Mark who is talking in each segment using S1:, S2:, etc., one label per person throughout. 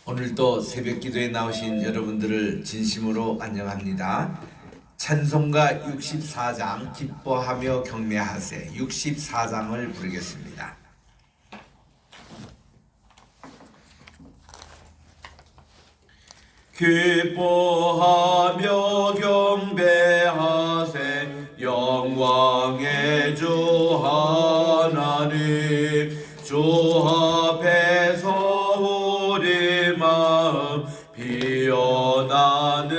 S1: 오늘도 새벽 기도에 나오신 여러분들을 진심으로 안녕합니다. 찬송가 64장 기뻐하며 경배하세 64장을 부르겠습니다. 기뻐하며 경배하세 영광의 주 하나님, 주 앞에서 우리 마음 피어나는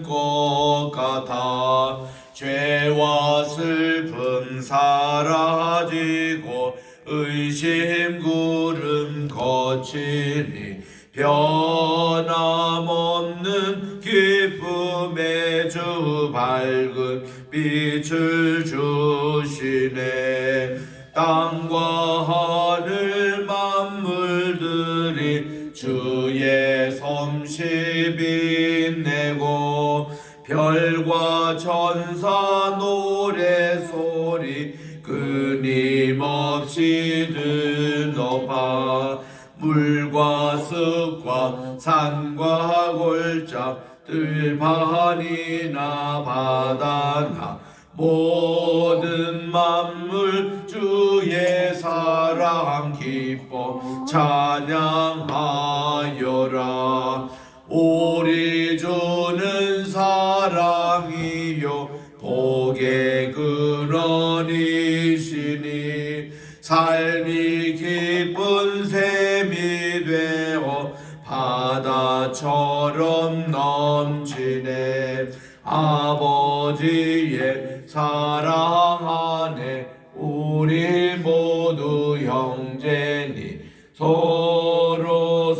S1: 것 같아. 죄와 슬픔 사라지고 의심 구름 거치니 변함없는 기쁨의 주 밝은 빛을 주시네. 땅과 하늘 만물들이 주의 솜씨 빛내고 별과 천사 노래소리 끊임없이 드높아. 물과 습과 산과 골짝 들판이나 바다나 모든 만물 주의 사랑 기뻐 찬양하여라. 우리 주는 사랑이요 복의 근원이시니 삶이 기쁜 샘이 되어 바다처럼 넘치네. 아버지의 사랑 안에 우리 모두 형제니 서로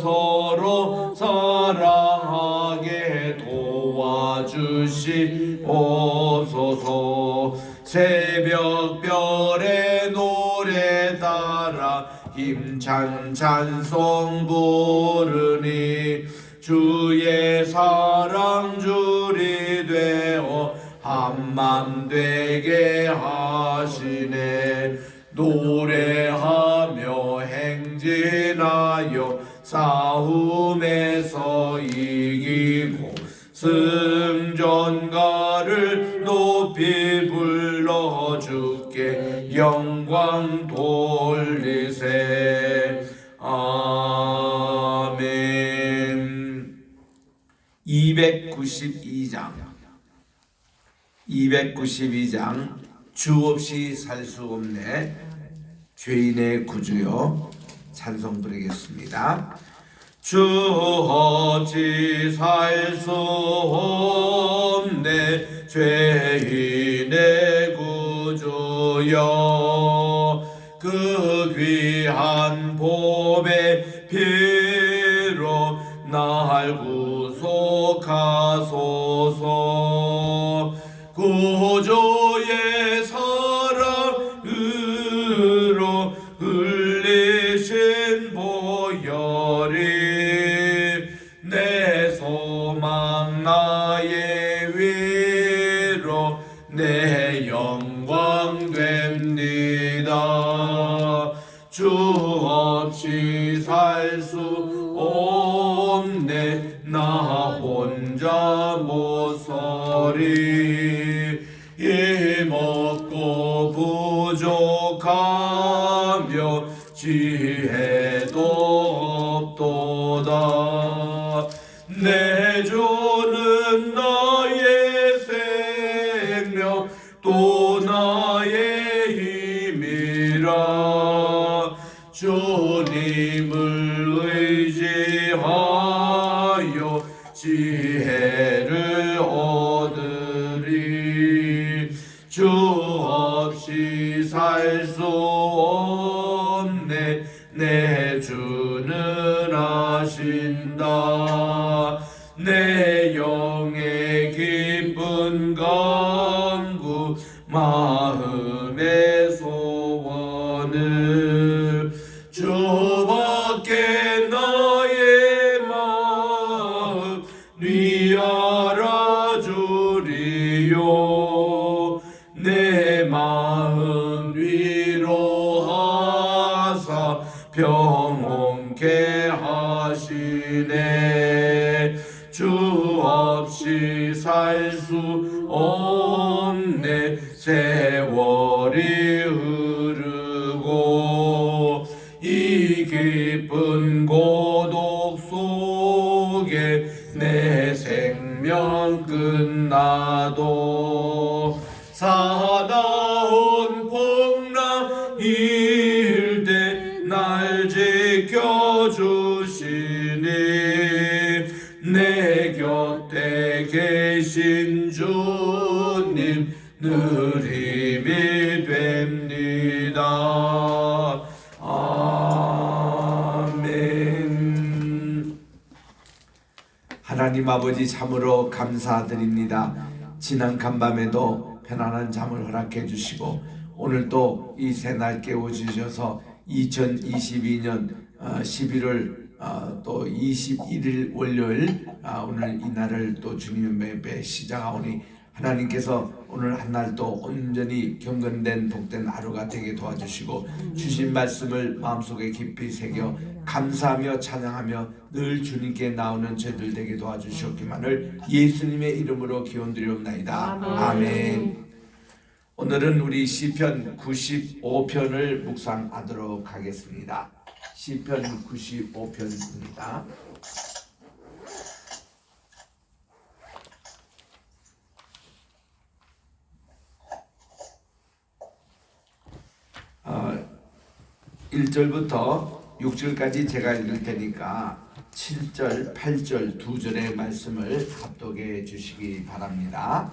S1: 사랑하게 도와주시옵소서. 새벽별의 노래 따라 힘찬 찬송 부르니 주의 사랑 줄이 되어 한맘 되게 하시네. 노래하며 행진하여 싸움에서 이기고 승전가를 높이 불러 주께 영광 돌리세. 아멘. 292장 주 없이 살 수 없네 죄인의 구주여 찬송 부르겠습니다. 주 없이 살 수 없네 죄인의 구주여. 그 귀한 보배 피로 날 구속하소서. 구주의 사랑으로 흘리신 보혈이 내 소망 나의 위로 내 영광 됩니다. 주 없이 살 수 없네 나 혼자 못 서리. 힘없고 부족하며 지혜도 없도다. 내 주는 나의 생명 또 나의 힘이라. 주님을 의지하여 지혜를 얻으리. 주 없이 살 수 없네 내 주는 아신다. 내 영의 기쁜 간구 마음의 소원을 주밖에 나의 마음 네 알아주리요. 내 마음 위로하사 평온케 하시네. 주 없이 살 수 없네. 세월이 흐르고 이 깊은 고독 속에 내 생명 끝나도 사나운 풍랑 일대 날 지켜주시니 내 곁에 계신 주님 늘 힘이 됩니다. 아멘.
S2: 하나님 아버지 참으로 감사드립니다. 지난 간밤에도 편안한 잠을 허락해 주시고 오늘 또 이 새날 깨워주셔서 2022년 11월 또 21일 월요일 오늘 이 날을 또 주님의 배 시작하오니 하나님께서 오늘 한 날도 온전히 경건된 복된 하루가 되게 도와주시고 주신 말씀을 마음속에 깊이 새겨 감사하며 찬양하며 늘 주님께 나오는 저희들 되게 도와주시옵기만을 예수님의 이름으로 기원드리옵나이다. 아멘. 오늘은 우리 시편 95편을 묵상하도록 하겠습니다. 시편 95편입니다. 어, 1절부터 6절까지 제가 읽을 테니까 7절, 8절 두 절의 말씀을 합독해 주시기 바랍니다.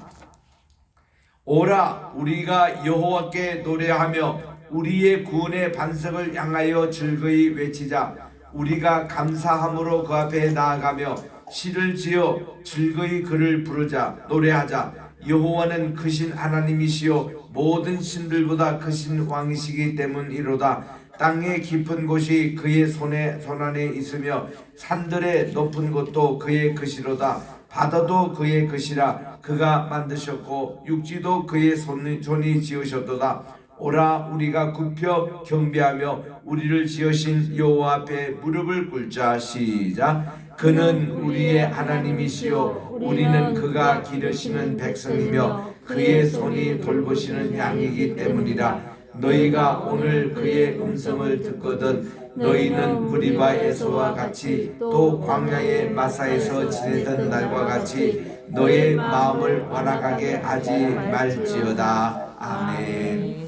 S2: 오라 우리가 여호와께 노래하며 우리의 구원의 반석을 향하여 즐거이 외치자. 우리가 감사함으로 그 앞에 나아가며 시를 지어 즐거이 그를 부르자. 노래하자. 여호와는 크신 하나님이시요 모든 신들보다 크신 왕이시기 때문이로다. 땅의 깊은 곳이 그의 손 안에 있으며 산들의 높은 곳도 그의 것이로다. 바다도 그의 것이라. 그가 만드셨고 육지도 그의 손이 지으셨도다. 오라 우리가 굽혀 경배하며 우리를 지으신 여호와 앞에 무릎을 꿇자. 시작. 그는 우리의 하나님이시요 우리는 그가 기르시는 백성이며 그의 손이 돌보시는 양이기 때문이라. 너희가 오늘 그의 음성을 듣거든 너희는 무리바에서와 같이 또 광야의 마사에서 지내던 날과 같이 너의 마음을 완악하게 하지 말지어다. 아멘.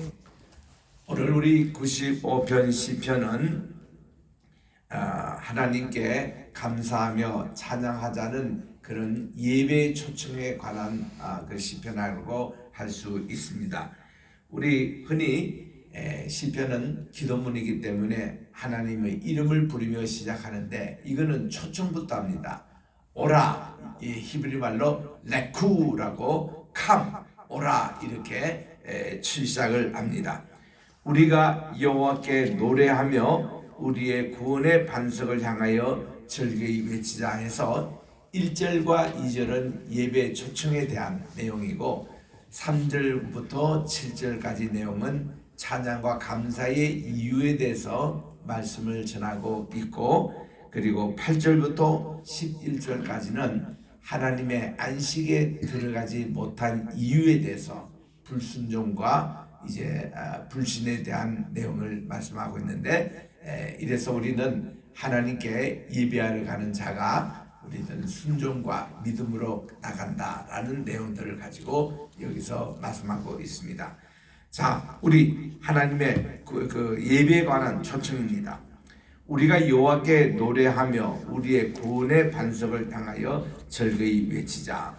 S2: 오늘 우리 95편 시편은 하나님께 감사하며 찬양하자는 그런 예배 초청에 관한 그 시편이라고 할 수 있습니다. 우리 흔히 시편은 기도문이기 때문에 하나님의 이름을 부르며 시작하는데 이거는 초청부터 합니다. 오라, 이 히브리 말로 레쿠라고 캄, 오라 이렇게 시작을 합니다. 우리가 여호와께 노래하며 우리의 구원의 반석을 향하여 즐거이 외치자 해서 1절과 2절은 예배 초청에 대한 내용이고 3절부터 7절까지 내용은 찬양과 감사의 이유에 대해서 말씀을 전하고 있고 그리고 8절부터 11절까지는 하나님의 안식에 들어가지 못한 이유에 대해서 불순종과 이제 불신에 대한 내용을 말씀하고 있는데 이래서 우리는 하나님께 예배하러 가는 자가 우리는 순종과 믿음으로 나간다라는 내용들을 가지고 여기서 말씀하고 있습니다. 자, 우리 하나님의 그 예배에 관한 초청입니다. 우리가 여호와께 노래하며 우리의 구원의 반석을 향하여 즐거이 외치자.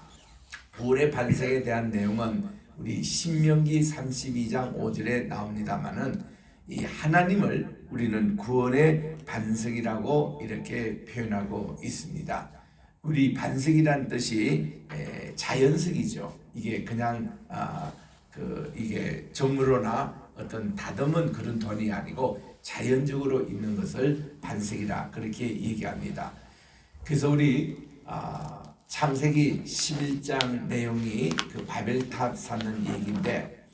S2: 구원의 반석에 대한 내용은 우리 신명기 32장 5절에 나옵니다만은 이 하나님을 우리는 구원의 반석이라고 이렇게 표현하고 있습니다. 우리 반석이란 뜻이 자연석이죠. 이게 그냥 이게 정으로나 어떤 다듬은 그런 돈이 아니고 자연적으로 있는 것을 반석이라 그렇게 얘기합니다. 그래서 우리 창세기 11장 내용이 그 바벨탑 쌓는 얘기인데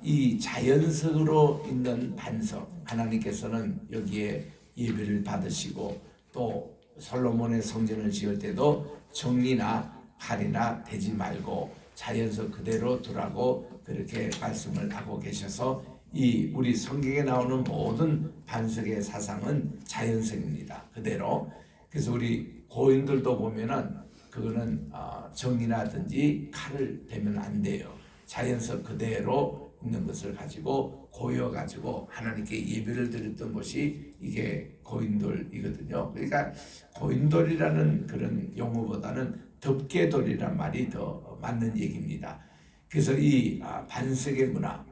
S2: 이 자연석으로 있는 반석 하나님께서는 여기에 예배를 받으시고 또 솔로몬의 성전을 지을 때도 정리나 칼이나 대지 말고 자연서 그대로 두라고 그렇게 말씀을 하고 계셔서 이 우리 성경에 나오는 모든 반석의 사상은 자연성입니다. 그대로. 그래서 우리 고인들도 보면은 그거는 정리라든지 칼을 대면 안 돼요. 자연서 그대로 있는 것을 가지고 고여 가지고 하나님께 예배를 드렸던 것이 이게 고인돌이거든요. 그러니까 고인돌이라는 그런 용어보다는 덮개돌이란 말이 더 맞는 얘기입니다. 그래서 이 반석의 문화.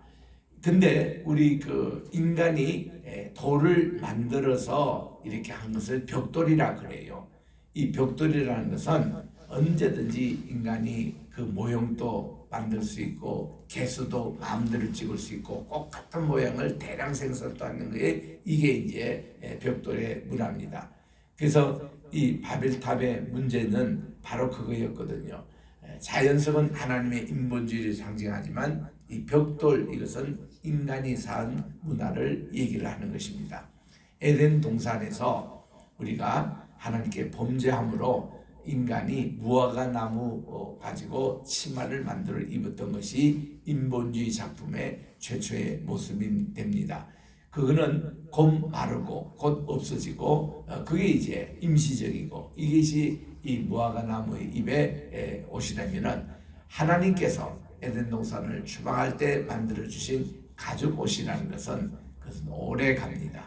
S2: 근데 우리 그 인간이 돌을 만들어서 이렇게 한 것을 벽돌이라 그래요. 이 벽돌이라는 것은 언제든지 인간이 그 모형도 만들 수 있고 개수도 마음대로 찍을 수 있고 꼭 같은 모양을 대량 생산도 하는 거에 이게 이제 벽돌의 문화입니다. 그래서 이 바벨탑의 문제는 바로 그거였거든요. 자연성은 하나님의 인본주의를 상징하지만 이 벽돌 이것은 인간이 산 문화를 얘기를 하는 것입니다. 에덴 동산에서 우리가 하나님께 범죄함으로 인간이 무화과 나무 가지고 치마를 만들어 입었던 것이 인본주의 작품의 최초의 모습이 됩니다. 그거는 곧 마르고 곧 없어지고 그게 이제 임시적이고 이것이 이 무화과 나무의 잎에 옷이라면은 하나님께서 에덴 동산을 추방할 때 만들어 주신 가죽 옷이라는 것은 그것은 오래 갑니다.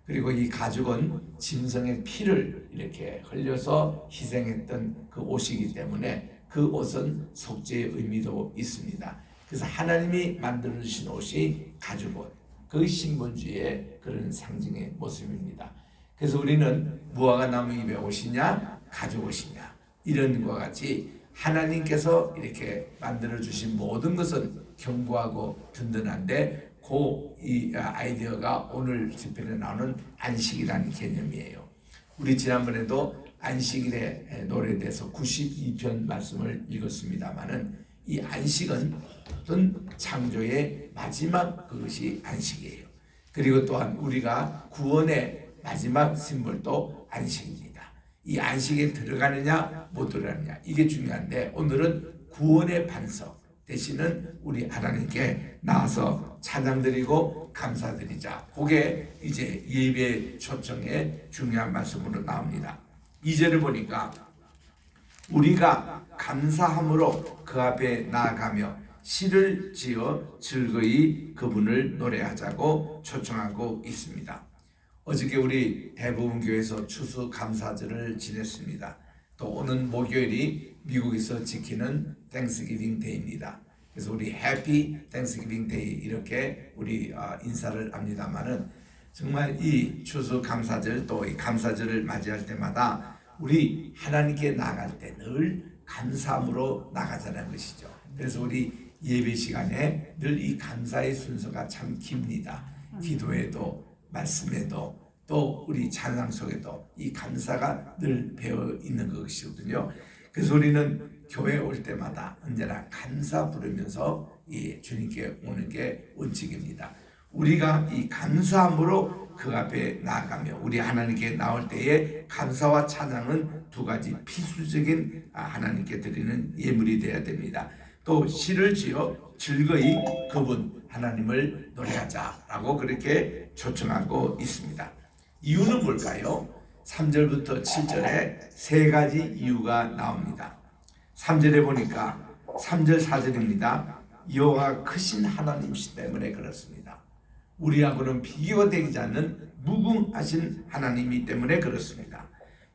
S2: 그리고 이 가죽은 짐승의 피를 이렇게 흘려서 희생했던 그 옷이기 때문에 그 옷은 속죄의 의미도 있습니다. 그래서 하나님이 만들어 주신 옷이 가죽 옷, 그 신본주의의 그런 상징의 모습입니다. 그래서 우리는 무화과 나무 잎의 옷이냐 가죽 옷이냐 이런 것과 같이 하나님께서 이렇게 만들어 주신 모든 것은 견고하고 든든한데 이 아이디어가 오늘 집회에 나오는 안식이라는 개념이에요. 우리 지난번에도 안식일의 노래에 대해서 92편 말씀을 읽었습니다마는 이 안식은 어떤 창조의 마지막 그것이 안식이에요. 그리고 또한 우리가 구원의 마지막 심볼도 안식입니다. 이 안식에 들어가느냐 못 들어가느냐 이게 중요한데 오늘은 구원의 반석 대신은 우리 하나님께 나와서 찬양드리고 감사드리자. 그게 이제 예배 초청의 중요한 말씀으로 나옵니다. 2절을 보니까 우리가 감사함으로 그 앞에 나아가며 시를 지어 즐거이 그분을 노래하자고 초청하고 있습니다. 어저께 우리 대부분 교회에서 추수 감사절을 지냈습니다. 또 오는 목요일이 미국에서 지키는 땡스기빙 데이입니다. 그래서 우리 해피 땡스기빙 데이 이렇게 우리 인사를 합니다만은 정말 이 추수 감사절 또 이 감사절을 맞이할 때마다 우리 하나님께 나갈 때 늘 감사함으로 나가자는 것이죠. 그래서 우리 예배 시간에 늘 이 감사의 순서가 참 깁니다. 기도에도 말씀에도 또 우리 찬양 속에도 이 감사가 늘 배어 있는 것이거든요. 그래서 우리는 교회 올 때마다 언제나 감사 부르면서 이 주님께 오는 게 원칙입니다. 우리가 이 감사함으로 그 앞에 나아가며 우리 하나님께 나올 때에 감사와 찬양은 두 가지 필수적인 하나님께 드리는 예물이 되어야 됩니다. 또 시를 지어 즐거이 그분 하나님을 노래하자라고 그렇게 초청하고 있습니다. 이유는 뭘까요? 3절부터 7절에 세 가지 이유가 나옵니다. 3절에 보니까 3절 4절입니다. 여호와 크신 하나님이시 때문에 그렇습니다. 우리하고는 비교되지 않는 무궁하신 하나님이 때문에 그렇습니다.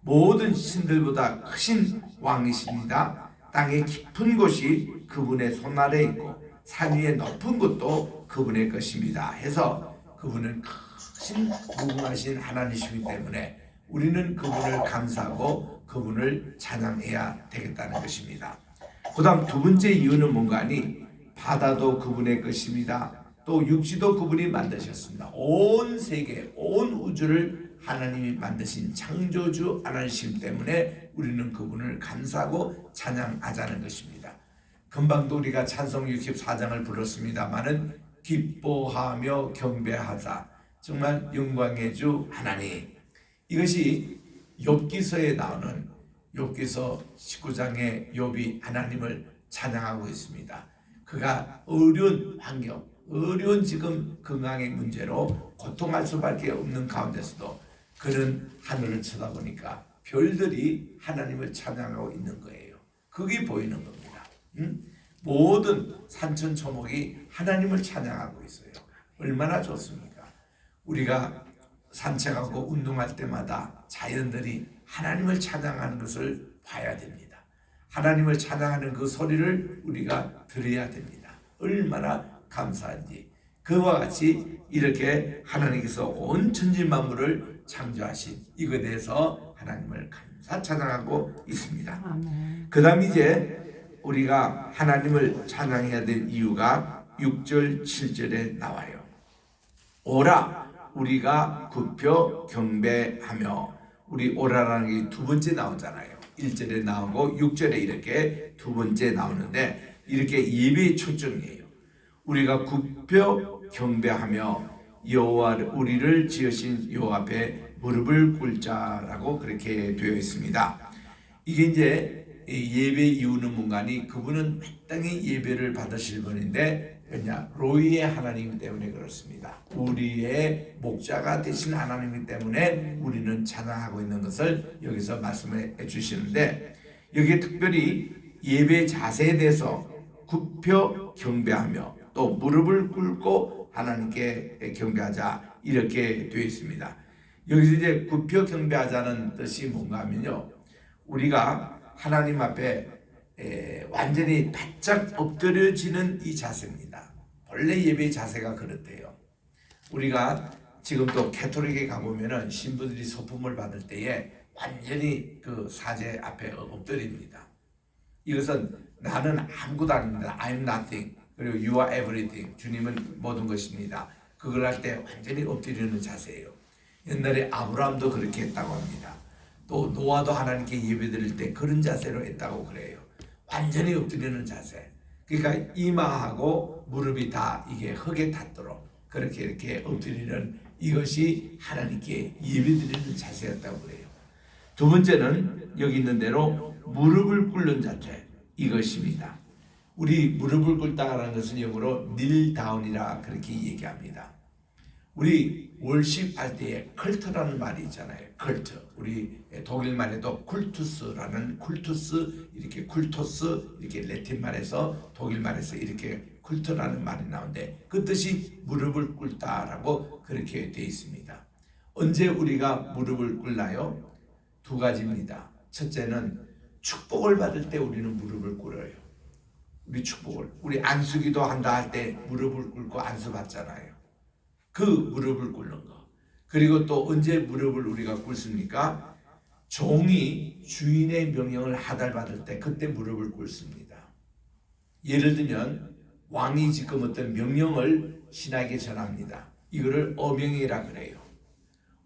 S2: 모든 신들보다 크신 왕이십니다. 땅의 깊은 곳이 그분의 손아래에 있고 산 위의 높은 곳도 그분의 것입니다. 해서 그분은 크신 무궁하신 하나님이시기 때문에 우리는 그분을 감사하고 그분을 찬양해야 되겠다는 것입니다. 그 다음 두 번째 이유는 뭔가 하니 바다도 그분의 것입니다. 또 육지도 그분이 만드셨습니다. 온 세계, 온 우주를 하나님이 만드신 창조주 하나님 때문에 우리는 그분을 감사하고 찬양하자는 것입니다. 금방도 우리가 찬송 64장을 불렀습니다마는 기뻐하며 경배하자. 정말 영광의 주 하나님. 이것이 욥기서에 나오는 욥기서 19장의 욥이 하나님을 찬양하고 있습니다. 그가 어려운 환경, 어려운 지금 건강의 문제로 고통할 수밖에 없는 가운데서도 그는 하늘을 쳐다보니까 별들이 하나님을 찬양하고 있는 거예요. 그게 보이는 겁니다. 모든 산천초목이 하나님을 찬양하고 있어요. 얼마나 좋습니까? 우리가 산책하고 운동할 때마다 자연들이 하나님을 찬양하는 것을 봐야 됩니다. 하나님을 찬양하는 그 소리를 우리가 들어야 됩니다. 얼마나 감사한지. 그와 같이 이렇게 하나님께서 온 천지 만물을 창조하신 이것에 대해서 하나님을 감사 찬양하고 있습니다. 그 다음 이제 우리가 하나님을 찬양해야 될 이유가 6절 7절에 나와요. 오라 우리가 굽혀 경배하며, 우리 오라라는 게 두 번째 나오잖아요. 1절에 나오고 6절에 이렇게 두 번째 나오는데 이렇게 예배의 초점이에요. 우리가 굽혀 경배하며 여호와 우리를 지으신 여호와 앞에 무릎을 꿇자라고 그렇게 되어 있습니다. 이게 이제 예배 이유는 뭔가니 그분은 마땅히 예배를 받으실 분인데 왜냐? 로이의 하나님 때문에 그렇습니다. 우리의 목자가 되신 하나님 때문에 우리는 찬양하고 있는 것을 여기서 말씀해 주시는데, 여기에 특별히 예배 자세에 대해서 굽혀 경배하며 또 무릎을 꿇고 하나님께 경배하자 이렇게 되어 있습니다. 여기서 이제 굽혀 경배하자는 뜻이 뭔가 하면요, 우리가 하나님 앞에 완전히 바짝 엎드려지는 이 자세입니다. 원래 예배의 자세가 그렇대요. 우리가 지금 또 캐톨릭에 가보면은 신부들이 소품을 받을 때에 완전히 그 사제 앞에 엎드립니다. 이것은 나는 아무것도 아닙니다. I'm nothing. 그리고 you are everything. 주님은 모든 것입니다. 그걸 할 때 완전히 엎드리는 자세예요. 옛날에 아브라함도 그렇게 했다고 합니다. 또 노아도 하나님께 예배드릴 때 그런 자세로 했다고 그래요. 완전히 엎드리는 자세. 그러니까 이마하고 무릎이 다 이게 흙에 닿도록 그렇게 이렇게 엎드리는 이것이 하나님께 예배드리는 자세였다고 그래요. 두 번째는 여기 있는 대로 무릎을 꿇는 자세, 이것입니다. 우리 무릎을 꿇다라는 것은 영어로 kneel down이라 그렇게 얘기합니다. 우리 월십 할 때에 컬트라는 말이 있잖아요. 컬트. 우리 독일 말에도 쿨투스라는 쿨투스 이렇게 쿨토스 이렇게 레틴 말에서 독일 말에서 이렇게 쿨트라는 말이 나오는데 그 뜻이 무릎을 꿇다라고 그렇게 되어 있습니다. 언제 우리가 무릎을 꿇나요? 두 가지입니다. 첫째는 축복을 받을 때 우리는 무릎을 꿇어요. 우리 축복을, 우리 안수기도 한다 할 때 무릎을 꿇고 안수 받잖아요. 그 무릎을 꿇는 거. 그리고 또 언제 무릎을 우리가 꿇습니까? 종이 주인의 명령을 하달받을 때 그때 무릎을 꿇습니다. 예를 들면 왕이 지금 어떤 명령을 신하에게 전합니다. 이거를 어명이라 그래요.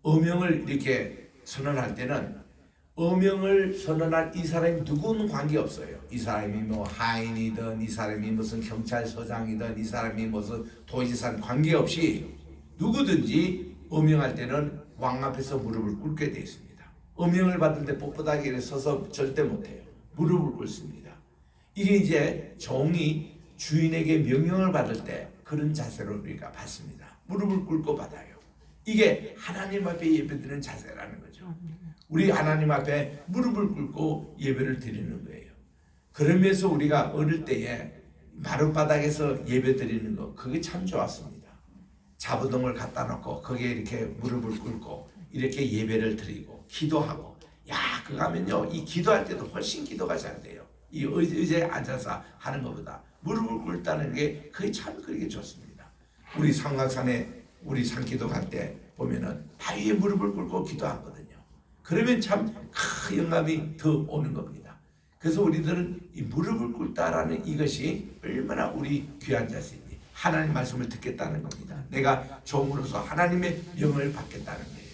S2: 어명을 이렇게 선언할 때는 어명을 선언할 이 사람이 누구는 관계없어요. 이 사람이 뭐 하인이든 이 사람이 무슨 경찰서장이든 이 사람이 무슨 도지사는 관계없이 누구든지 어명할 때는 왕 앞에서 무릎을 꿇게 되어 있습니다. 어명을 받을 때 뻣뻣하게 서서 절대 못해요. 무릎을 꿇습니다. 이게 이제 종이 주인에게 명령을 받을 때 그런 자세로 우리가 받습니다. 무릎을 꿇고 받아요. 이게 하나님 앞에 예배드리는 자세라는 거죠. 우리 하나님 앞에 무릎을 꿇고 예배를 드리는 거예요. 그러면서 우리가 어릴 때에 마룻바닥에서 예배드리는 거 그게 참 좋았습니다. 자부동을 갖다 놓고 거기에 이렇게 무릎을 꿇고 이렇게 예배를 드리고 기도하고, 야 그거 하면요 이 기도할 때도 훨씬 기도가 잘 돼요. 이 의자에 앉아서 하는 것보다 무릎을 꿇다는 게 그게 참 그렇게 좋습니다. 우리 삼각산에 우리 산기도 갈 때 보면은 바위에 무릎을 꿇고 기도하거든요. 그러면 참 큰 영감이 더 오는 겁니다. 그래서 우리들은 이 무릎을 꿇다라는 이것이 얼마나 우리 귀한 자세인지 하나님 말씀을 듣겠다는 겁니다. 내가 종으로서 하나님의 명을 받겠다는 거예요.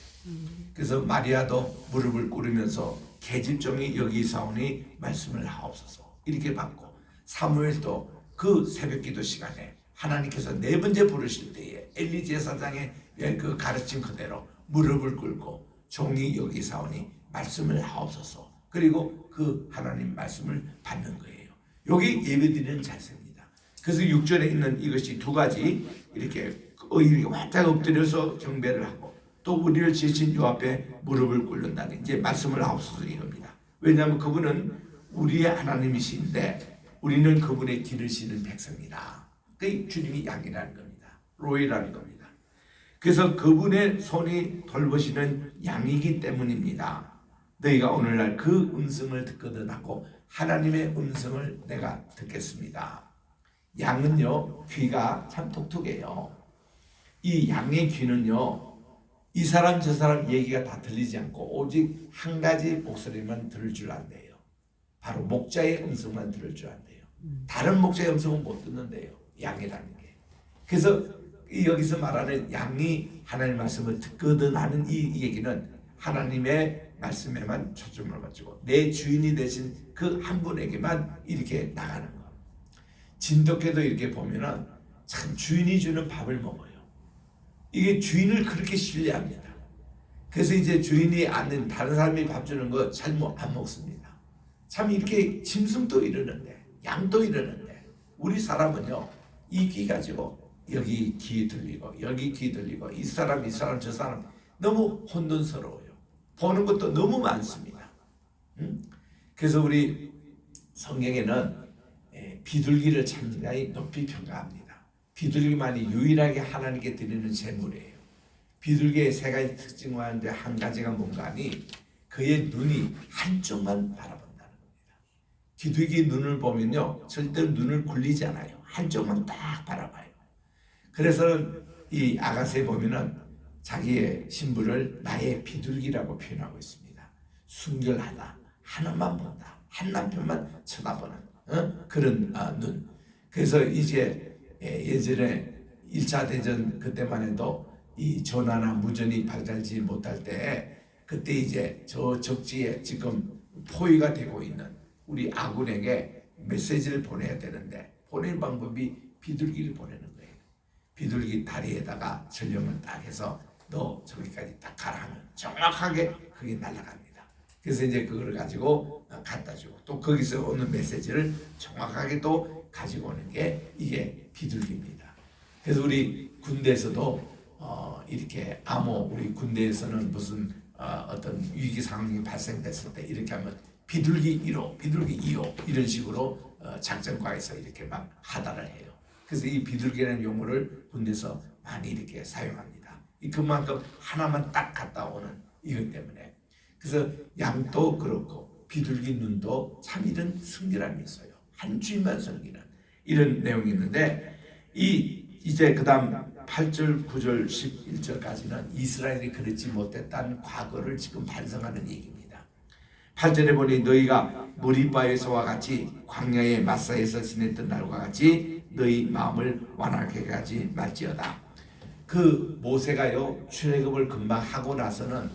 S2: 그래서 마리아도 무릎을 꿇으면서 계집종이 여기 사오니 말씀을 하옵소서 이렇게 받고, 사무엘도 그 새벽기도 시간에 하나님께서 네 번째 부르실 때에 엘리 제사장의 그 가르침 그대로 무릎을 꿇고 종이 여기사오니 말씀을 하옵소서. 그리고 그 하나님 말씀을 받는 거예요. 여기 예배드리는 자세입니다. 그래서 6절에 있는 이것이 두 가지, 이렇게 활짝 엎드려서 경배를 하고 또 우리를 지으신 주 앞에 무릎을 꿇는다는 이제 말씀을 하옵소서 이겁니다. 왜냐하면 그분은 우리의 하나님이신데 우리는 그분의 기르시는 백성이다. 그 주님이 양이라는 겁니다. 로이라는 겁니다. 그래서 그분의 손이 돌보시는 양이기 때문입니다. 너희가 오늘날 그 음성을 듣거든 하고 하나님의 음성을 내가 듣겠습니다. 양은요, 귀가 참 독특해요. 이 양의 귀는요, 이 사람 저 사람 얘기가 다 들리지 않고 오직 한 가지 목소리만 들을 줄 안대요. 바로 목자의 음성만 들을 줄 안대요. 다른 목자의 음성은 못 듣는데요. 양이라는 게. 그래서 여기서 말하는 양이 하나님의 말씀을 듣거든 하는 이 얘기는 하나님의 말씀에만 초점을 맞추고 내 주인이 되신 그 한 분에게만 이렇게 나가는 거. 진돗개도 이렇게 보면은 참 주인이 주는 밥을 먹어요. 이게 주인을 그렇게 신뢰합니다. 그래서 이제 주인이 아는 다른 사람이 밥 주는 거 잘 안 먹습니다. 참 이렇게 짐승도 이러는데 양도 이러는데 우리 사람은요, 이 귀 가지고 여기 귀 들리고 여기 귀 들리고 이 사람 저 사람 너무 혼돈스러워요. 보는 것도 너무 많습니다. 그래서 우리 성경에는 비둘기를 참신히 높이 평가합니다. 비둘기만이 유일하게 하나님께 드리는 제물이에요. 비둘기의 세 가지 특징 가운데 한 가지가 뭔가 하니 그의 눈이 한쪽만 바라본다는 겁니다. 비둘기 눈을 보면요, 절대 눈을 굴리지 않아요. 한쪽만 딱 바라봐요. 그래서 이 아가서에 보면은 자기의 신부를 나의 비둘기라고 표현하고 있습니다. 순결하다, 하나만 본다, 한 남편만 쳐다보는 그런 눈. 그래서 이제 예전에 1차 대전 그때만 해도 이 전화나 무전이 발달지 못할 때 그때 이제 저 적지에 지금 포위가 되고 있는 우리 아군에게 메시지를 보내야 되는데 보낼 방법이 비둘기를 보내는 거예요. 비둘기 다리에다가 전령을 딱 해서 너 저기까지 딱 가라 하면 정확하게 그게 날아갑니다. 그래서 이제 그걸 가지고 갖다 주고 또 거기서 오는 메시지를 정확하게 또 가지고 오는 게 이게 비둘기입니다. 그래서 우리 군대에서도 이렇게 암호, 우리 군대에서는 무슨 어떤 위기 상황이 발생됐을 때 이렇게 하면 비둘기 1호, 비둘기 2호 이런 식으로 작전과에서 이렇게 막 하달을 해요. 그래서 이 비둘기라는 용어를 군대에서 많이 이렇게 사용합니다. 그만큼 하나만 딱 갔다 오는 이것 때문에. 그래서 양도 그렇고 비둘기 눈도 참 이런 순결함이 있어요. 한 주인만 섬기는 이런 내용이 있는데 이제 그 다음 8절, 9절, 11절까지는 이스라엘이 그렇지 못했다는 과거를 지금 반성하는 얘기입니다. 8절에 보니 너희가 무리바에서와 같이 광야의 마사에서 지냈던 날과 같이 너희 마음을 완악하게 하지 말지어다. 그 모세가요 출애굽을 금방 하고 나서는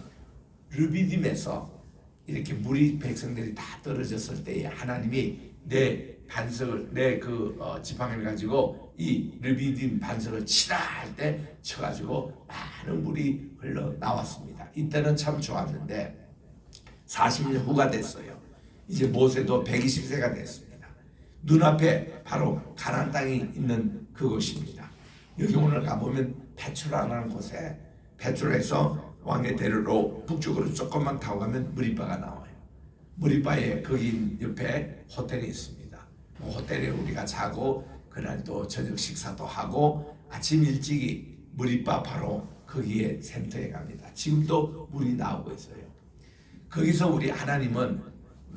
S2: 르비딤에서 이렇게 무리 백성들이 다 떨어졌을 때에 하나님이 내 반석을 내 지팡이를 가지고 이 르비딤 반석을 치라 할 때 쳐가지고 많은 물이 흘러 나왔습니다. 이때는 참 좋았는데 40년 후가 됐어요. 이제 모세도 120세가 됐습니다. 눈앞에 바로 가나안 땅이 있는 그곳입니다. 여기 오늘 가보면 베트라라는 곳에 베트라에서 왕의 대로로 북쪽으로 조금만 타고 가면 무리바가 나와요. 무리바에 거기 옆에 호텔이 있습니다. 호텔에 우리가 자고 그날 또 저녁 식사도 하고 아침 일찍이 무리바 바로 거기에 센터에 갑니다. 지금도 물이 나오고 있어요. 거기서 우리 하나님은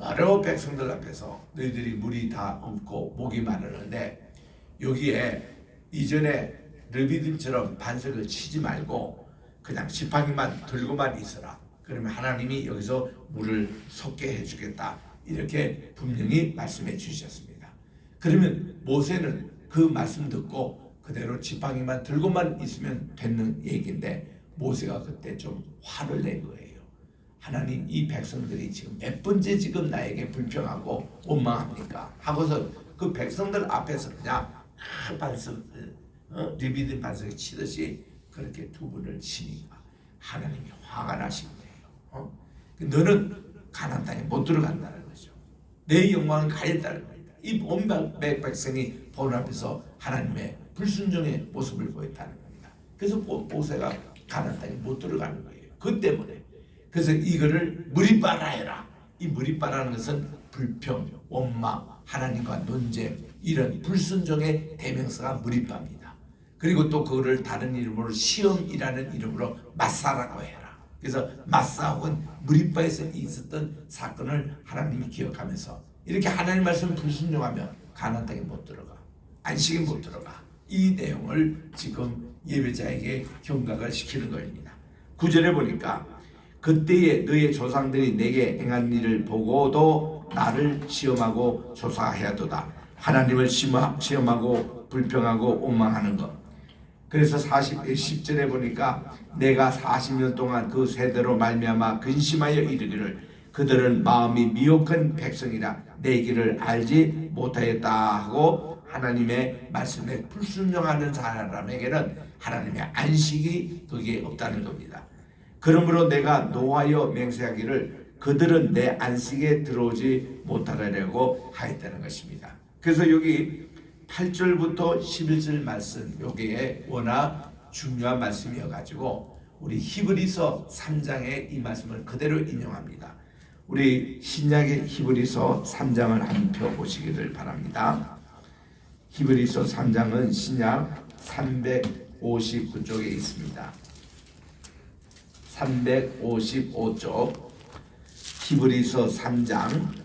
S2: 여러 백성들 앞에서 너희들이 물이 다 없고 목이 마르는데 여기에 이전에 르비딤처럼 반석을 치지 말고 그냥 지팡이만 들고만 있어라. 그러면 하나님이 여기서 물을 솟게 해주겠다. 이렇게 분명히 말씀해 주셨습니다. 그러면 모세는 그 말씀 듣고 그대로 지팡이만 들고만 있으면 되는 얘기인데 모세가 그때 좀 화를 낸 거예요. 하나님, 이 백성들이 지금 몇 번째 지금 나에게 불평하고 원망합니까? 하고서 그 백성들 앞에서 그냥 반석을 르비딤 반석에 치듯이 그렇게 두 분을 치니까 하나님이 화가 나신 거예요. 너는 가나안 땅에 못 들어간다는 거죠. 내 영광은 가렸다는 겁니다. 이 온 백성이 본 앞에서 하나님의 불순종의 모습을 보였다는 겁니다. 그래서 모세가 가나안 땅에 못 들어가는 거예요. 그 때문에. 그래서 이거를 무리바라 해라. 이 무리바라는 것은 불평, 원망, 하나님과 논쟁, 이런 불순종의 대명사가 무리바입니다. 그리고 또 그거를 다른 이름으로 시험이라는 이름으로 마사라고 해라. 그래서 마사 혹은 무리바에서 있었던 사건을 하나님이 기억하면서 이렇게 하나님 말씀 불순종하면 가나안 땅에 못 들어가, 안식에 못 들어가. 이 내용을 지금 예배자에게 경각을 시키는 것입니다. 9절에 보니까 그때에 너의 조상들이 내게 행한 일을 보고도 나를 시험하고 조사하여도다. 하나님을 시험하고 불평하고 원망하는 것. 그래서 10절에 보니까 내가 40년 동안 그 세대로 말미암아 근심하여 이르기를 그들은 마음이 미혹한 백성이라 내 길을 알지 못하였다 하고 하나님의 말씀에 불순종하는 사람에게는 하나님의 안식이 거기에 없다는 겁니다. 그러므로 내가 노하여 맹세하기를 그들은 내 안식에 들어오지 못하려고 하였다는 것입니다. 그래서 여기 8절부터 11절 말씀, 여기에 워낙 중요한 말씀이어가지고 우리 히브리서 3장의 이 말씀을 그대로 인용합니다. 우리 신약의 히브리서 3장을 한 펴 보시기를 바랍니다. 히브리서 3장은 신약 359쪽에 있습니다. 355쪽 히브리서 3장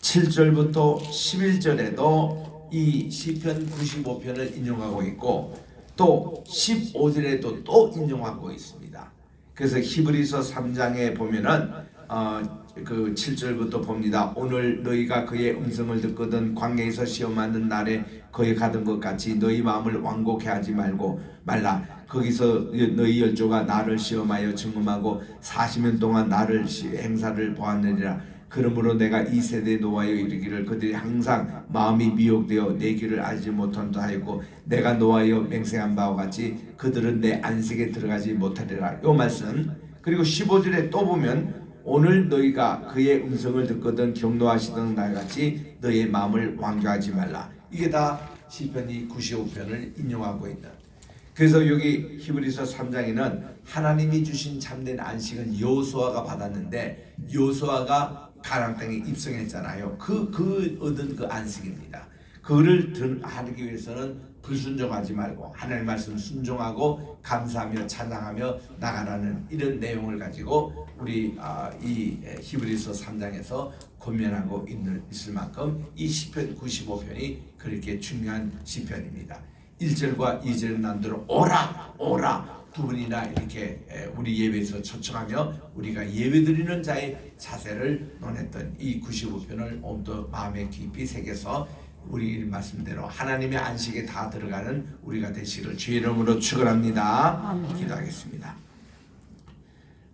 S2: 7절부터 11절에도 이 시편 95편을 인용하고 있고 또 15절에도 또 인용하고 있습니다. 그래서 히브리서 3장에 보면은 그 7절부터 봅니다. 오늘 너희가 그의 음성을 듣거든 광야에서 시험하는 날에 거기 가던 것 같이 너희 마음을 완곡해 하지 말라. 거기서 너희 열조가 나를 시험하여 증험하고 40년 동안 나를 행사를 보았느니라. 그러므로 내가 이 세대에 노하여 이르기를 그들이 항상 마음이 미혹되어 내 길을 알지 못한다 하였고 내가 노하여 맹세한 바와 같이 그들은 내 안식에 들어가지 못하리라. 이 말씀. 그리고 15절에 또 보면 오늘 너희가 그의 음성을 듣거든 경노하시던 날같이 너희의 마음을 완고하지 말라. 이게 다 시편이 95편을 인용하고 있는. 그래서 여기 히브리서 3장에는 하나님이 주신 참된 안식은 여호수아가 받았는데 여호수아가 가나안 땅에 입성했잖아요. 그 얻은 그 안식입니다. 그거를 하기 위해서는 불순종하지 말고 하나님 말씀 순종하고 감사하며 찬양하며 나가라는 이런 내용을 가지고 우리 이 히브리서 3장에서 권면하고 있을 만큼 이 시편 95편이 그렇게 중요한 시편입니다. 1절과 2절 난도로 오라 두 번이나 이렇게 우리 예배에서 초청하며 우리가 예배드리는 자의 자세를 논했던 이 95편을 더 마음에 깊이 새겨서 우리 말씀대로 하나님의 안식에 다 들어가는 우리가 되시기를 주의 이름으로 축원합니다. 기도하겠습니다.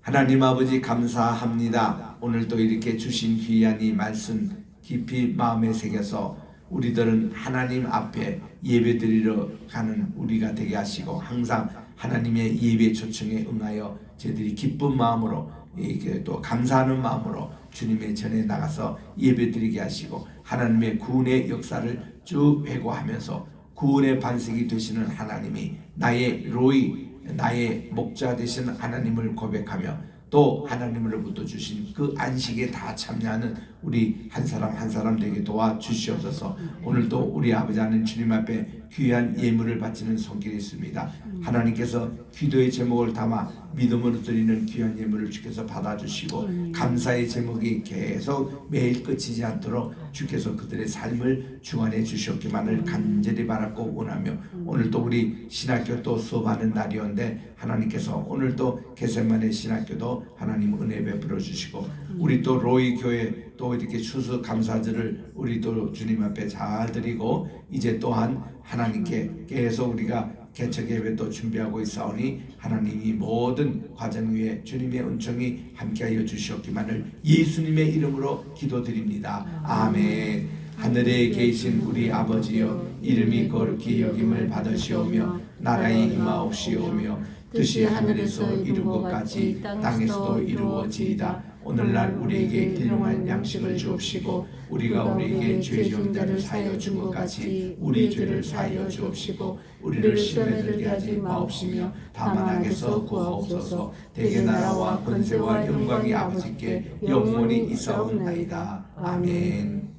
S2: 하나님 아버지 감사합니다. 오늘도 이렇게 주신 귀한 이 말씀 깊이 마음에 새겨서 우리들은 하나님 앞에 예배드리러 가는 우리가 되게 하시고 항상 하나님의 예배 초청에 응하여 저희들이 기쁜 마음으로 이렇게 또 감사하는 마음으로 주님의 전에 나가서 예배드리게 하시고 하나님의 구원의 역사를 쭉 회고하면서 구원의 반석이 되시는 하나님이 나의 로이 나의 목자 되시는 하나님을 고백하며 또 하나님으로부터 주신 그 안식에 다 참여하는 우리 한 사람 한 사람 되게 도와주시옵소서. 오늘도 우리 아버지 하나님 주님 앞에 귀한 예물을 바치는 손길이 있습니다. 하나님께서 기도의 제목을 담아 믿음으로 드리는 귀한 예물을 주께서 받아주시고 감사의 제목이 계속 매일 끝이지 않도록 주께서 그들의 삶을 주관해 주셨기만을 간절히 바라고 원하며 오늘도 우리 신학교 또 수업하는 날이었는데 하나님께서 오늘도 겟세마네 신학교도 하나님 은혜 베풀어 주시고 우리 또 로이 교회 또 이렇게 추수 감사절을 우리 또 주님 앞에 잘 드리고 이제 또한 하나님께 계속 우리가 개척 예배도 준비하고 있사오니 하나님이 모든 과정 위에 주님의 은총이 함께하여 주시옵기만을 예수님의 이름으로 기도드립니다. 아멘. 하늘에 계신 우리 아버지여 이름이 거룩히 여김을 받으시오며 나라의 임하옵시오며 뜻이 하늘에서 이룬 것 같이 땅에서도 이루어지이다. 오늘날 우리에게 일용할 양식을 주옵시고 우리가 우리에게 죄 지은 자를 사하여 준 것 같이 우리 죄를 사하여 주옵시고 우리를 시험에 들게 하지 마옵시며 다만 악에서 구하옵소서. 대개 나라와 권세와 영광이 아버지께 영원히 있사옵나이다. 아멘.